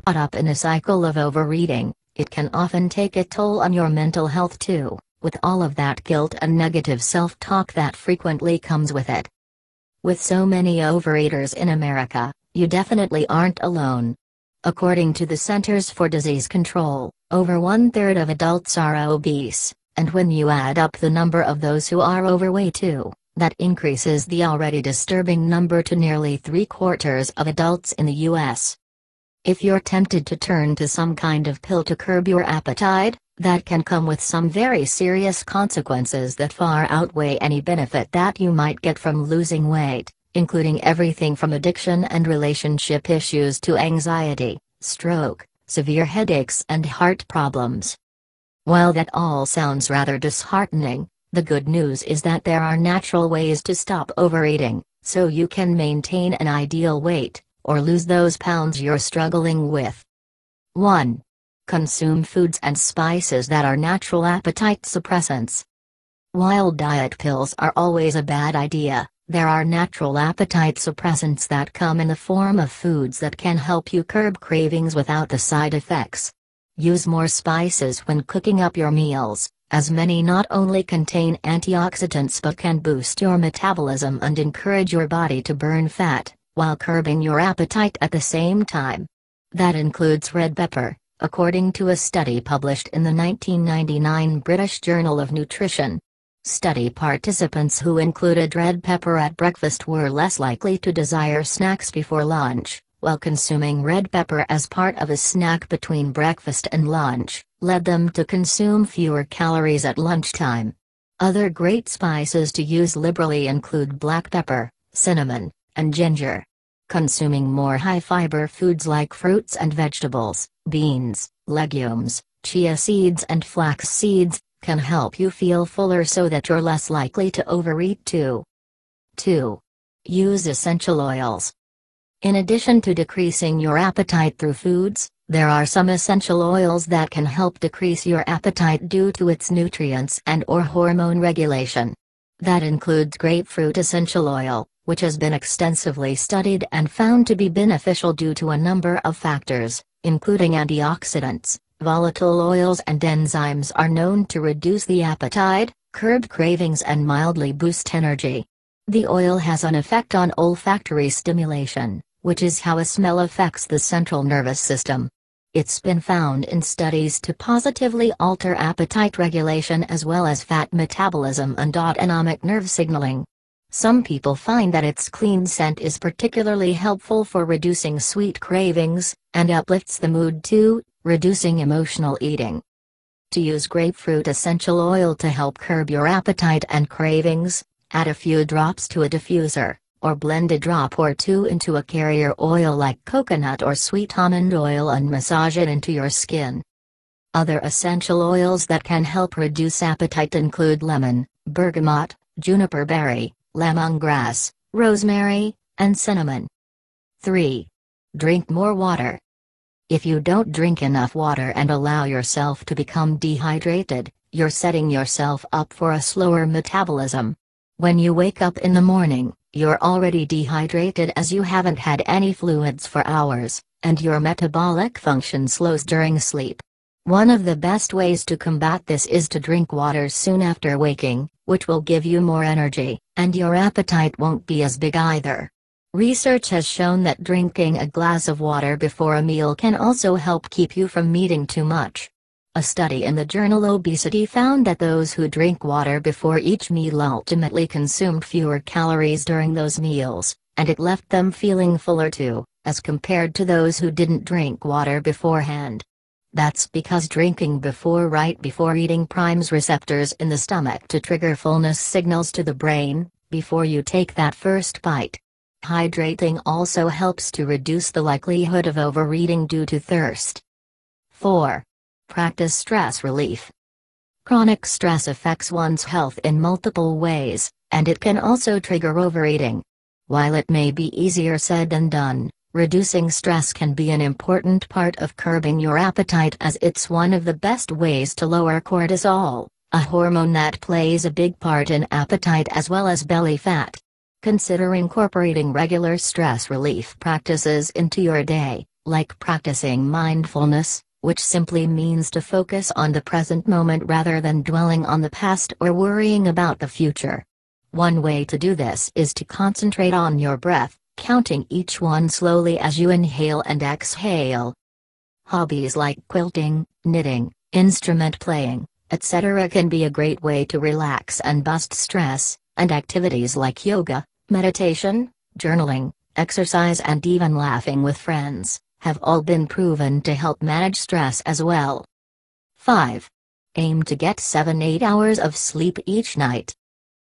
Caught up in a cycle of overeating, it can often take a toll on your mental health too, with all of that guilt and negative self-talk that frequently comes with it. With so many overeaters in America, you definitely aren't alone. According to the Centers for Disease Control, over 1/3 of adults are obese, and when you add up the number of those who are overweight too, that increases the already disturbing number to nearly 3/4 of adults in the U.S. If you're tempted to turn to some kind of pill to curb your appetite, that can come with some very serious consequences that far outweigh any benefit that you might get from losing weight, including everything from addiction and relationship issues to anxiety, stroke, severe headaches and heart problems. While that all sounds rather disheartening, the good news is that there are natural ways to stop overeating, so you can maintain an ideal weight, or lose those pounds you're struggling with. 1. Consume foods and spices that are natural appetite suppressants. While diet pills are always a bad idea, there are natural appetite suppressants that come in the form of foods that can help you curb cravings without the side effects. Use more spices when cooking up your meals, as many not only contain antioxidants but can boost your metabolism and encourage your body to burn fat, while curbing your appetite at the same time. That includes red pepper, according to a study published in the 1999 British Journal of Nutrition. Study participants who included red pepper at breakfast were less likely to desire snacks before lunch, while consuming red pepper as part of a snack between breakfast and lunch led them to consume fewer calories at lunchtime. Other great spices to use liberally include black pepper, cinnamon, and ginger. Consuming more high-fiber foods like fruits and vegetables, beans, legumes, chia seeds and flax seeds, can help you feel fuller so that you're less likely to overeat too. 2. Use essential oils. In addition to decreasing your appetite through foods, there are some essential oils that can help decrease your appetite due to its nutrients and/or hormone regulation. That includes grapefruit essential oil, which has been extensively studied and found to be beneficial due to a number of factors, including antioxidants. Volatile oils and enzymes are known to reduce the appetite, curb cravings and mildly boost energy. The oil has an effect on olfactory stimulation, which is how a smell affects the central nervous system. It's been found in studies to positively alter appetite regulation as well as fat metabolism and autonomic nerve signaling. Some people find that its clean scent is particularly helpful for reducing sweet cravings, and uplifts the mood too, reducing emotional eating. To use grapefruit essential oil to help curb your appetite and cravings, add a few drops to a diffuser, or blend a drop or two into a carrier oil like coconut or sweet almond oil and massage it into your skin. Other essential oils that can help reduce appetite include lemon, bergamot, juniper berry, lemongrass, rosemary, and cinnamon. 3. Drink more water. If you don't drink enough water and allow yourself to become dehydrated, you're setting yourself up for a slower metabolism. When you wake up in the morning, you're already dehydrated as you haven't had any fluids for hours, and your metabolic function slows during sleep. One of the best ways to combat this is to drink water soon after waking, which will give you more energy, and your appetite won't be as big either. Research has shown that drinking a glass of water before a meal can also help keep you from eating too much. A study in the journal Obesity found that those who drink water before each meal ultimately consumed fewer calories during those meals, and it left them feeling fuller too, as compared to those who didn't drink water beforehand. That's because drinking right before eating primes receptors in the stomach to trigger fullness signals to the brain, before you take that first bite. Hydrating also helps to reduce the likelihood of overeating due to thirst. 4. Practice stress relief. Chronic stress affects one's health in multiple ways, and it can also trigger overeating. While it may be easier said than done, reducing stress can be an important part of curbing your appetite, as it's one of the best ways to lower cortisol, a hormone that plays a big part in appetite as well as belly fat. Consider incorporating regular stress relief practices into your day, like practicing mindfulness, which simply means to focus on the present moment rather than dwelling on the past or worrying about the future. One way to do this is to concentrate on your breath, counting each one slowly as you inhale and exhale. Hobbies like quilting, knitting, instrument playing, etc. can be a great way to relax and bust stress, and activities like yoga, meditation, journaling, exercise and even laughing with friends have all been proven to help manage stress as well. 5. Aim to get 7-8 hours of sleep each night.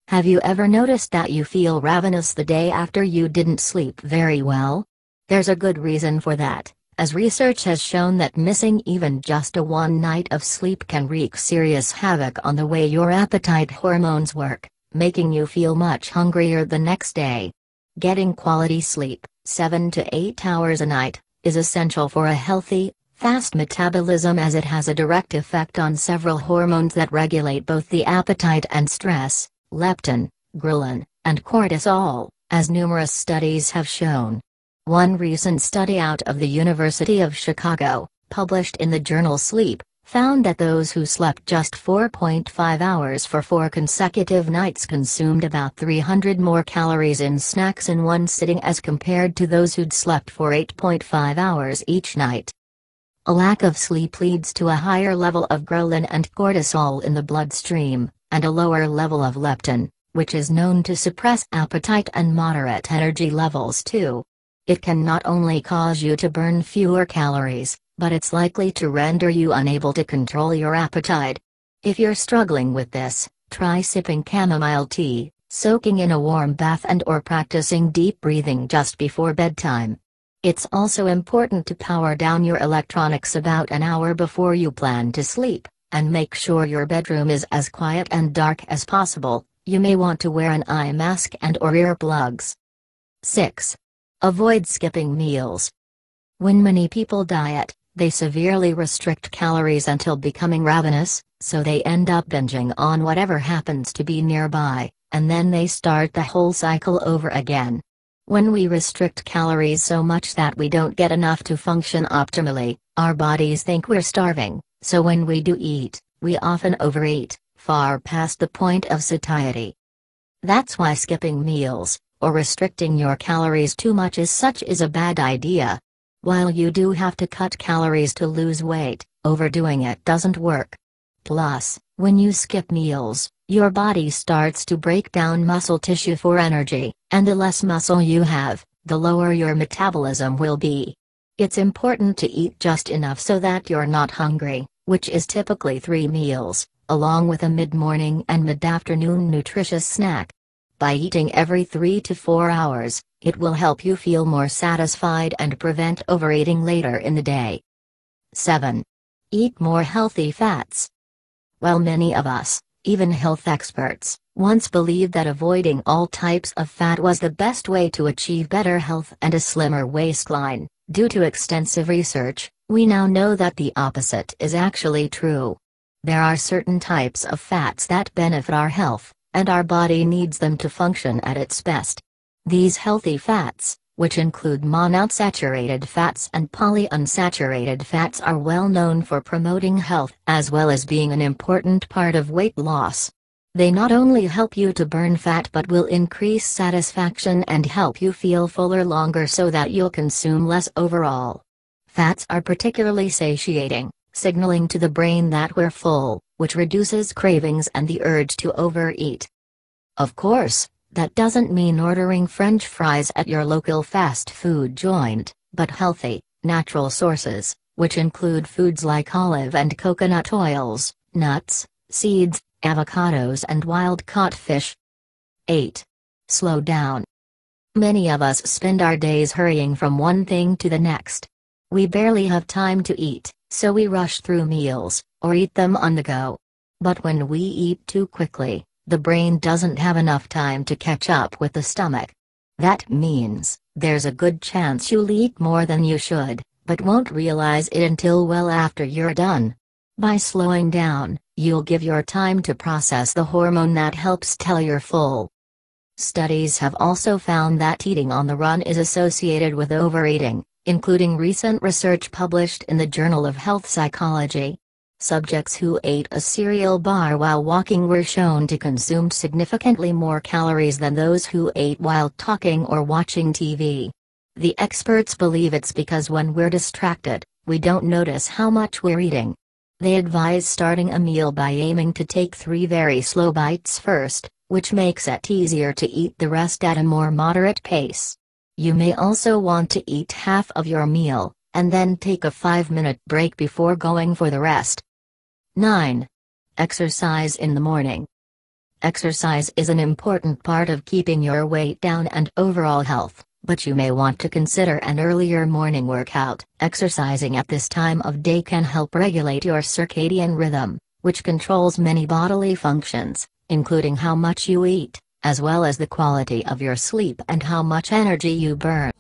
Have you ever noticed that you feel ravenous the day after you didn't sleep very well? There's a good reason for that, as research has shown that missing even just a one night of sleep can wreak serious havoc on the way your appetite hormones work, making you feel much hungrier the next day. Getting quality sleep, 7 to 8 hours a night, is essential for a healthy, fast metabolism as it has a direct effect on several hormones that regulate both the appetite and stress: leptin, ghrelin, and cortisol, as numerous studies have shown. One recent study out of the University of Chicago, published in the journal Sleep, found that those who slept just 4.5 hours for 4 consecutive nights consumed about 300 more calories in snacks in one sitting as compared to those who'd slept for 8.5 hours each night. A lack of sleep leads to a higher level of ghrelin and cortisol in the bloodstream, and a lower level of leptin, which is known to suppress appetite and moderate energy levels too. It can not only cause you to burn fewer calories, but it's likely to render you unable to control your appetite. If you're struggling with this, try sipping chamomile tea, soaking in a warm bath and/or practicing deep breathing just before bedtime. It's also important to power down your electronics about an hour before you plan to sleep, and make sure your bedroom is as quiet and dark as possible. You may want to wear an eye mask and/or earplugs. 6. Avoid skipping meals. When many people diet, they severely restrict calories until becoming ravenous, so they end up binging on whatever happens to be nearby, and then they start the whole cycle over again. When we restrict calories so much that we don't get enough to function optimally, our bodies think we're starving, so when we do eat, we often overeat, far past the point of satiety. That's why skipping meals, or restricting your calories too much is a bad idea. While you do have to cut calories to lose weight, overdoing it doesn't work. Plus, when you skip meals, your body starts to break down muscle tissue for energy, and the less muscle you have, the lower your metabolism will be. It's important to eat just enough so that you're not hungry, which is typically 3 meals, along with a mid-morning and mid-afternoon nutritious snack. By eating every 3 to 4 hours, it will help you feel more satisfied and prevent overeating later in the day. 7. Eat more healthy fats. While many of us, even health experts, once believed that avoiding all types of fat was the best way to achieve better health and a slimmer waistline, due to extensive research, we now know that the opposite is actually true. There are certain types of fats that benefit our health, and our body needs them to function at its best. These healthy fats, which include monounsaturated fats and polyunsaturated fats, are well known for promoting health as well as being an important part of weight loss. They not only help you to burn fat but will increase satisfaction and help you feel fuller longer so that you'll consume less overall. Fats are particularly satiating, signaling to the brain that we're full, which reduces cravings and the urge to overeat. Of course, that doesn't mean ordering French fries at your local fast food joint, but healthy, natural sources, which include foods like olive and coconut oils, nuts, seeds, avocados and wild-caught fish. 8. Slow down. Many of us spend our days hurrying from one thing to the next. We barely have time to eat, so we rush through meals, or eat them on the go. But when we eat too quickly, the brain doesn't have enough time to catch up with the stomach. That means, there's a good chance you'll eat more than you should, but won't realize it until well after you're done. By slowing down, you'll give your time to process the hormone that helps tell you're full. Studies have also found that eating on the run is associated with overeating, including recent research published in the Journal of Health Psychology. Subjects who ate a cereal bar while walking were shown to consume significantly more calories than those who ate while talking or watching TV. The experts believe it's because when we're distracted, we don't notice how much we're eating. They advise starting a meal by aiming to take 3 very slow bites first, which makes it easier to eat the rest at a more moderate pace. You may also want to eat half of your meal, and then take a 5-minute break before going for the rest. 9. Exercise in the morning. Exercise is an important part of keeping your weight down and overall health, but you may want to consider an earlier morning workout. Exercising at this time of day can help regulate your circadian rhythm, which controls many bodily functions, including how much you eat, as well as the quality of your sleep and how much energy you burn.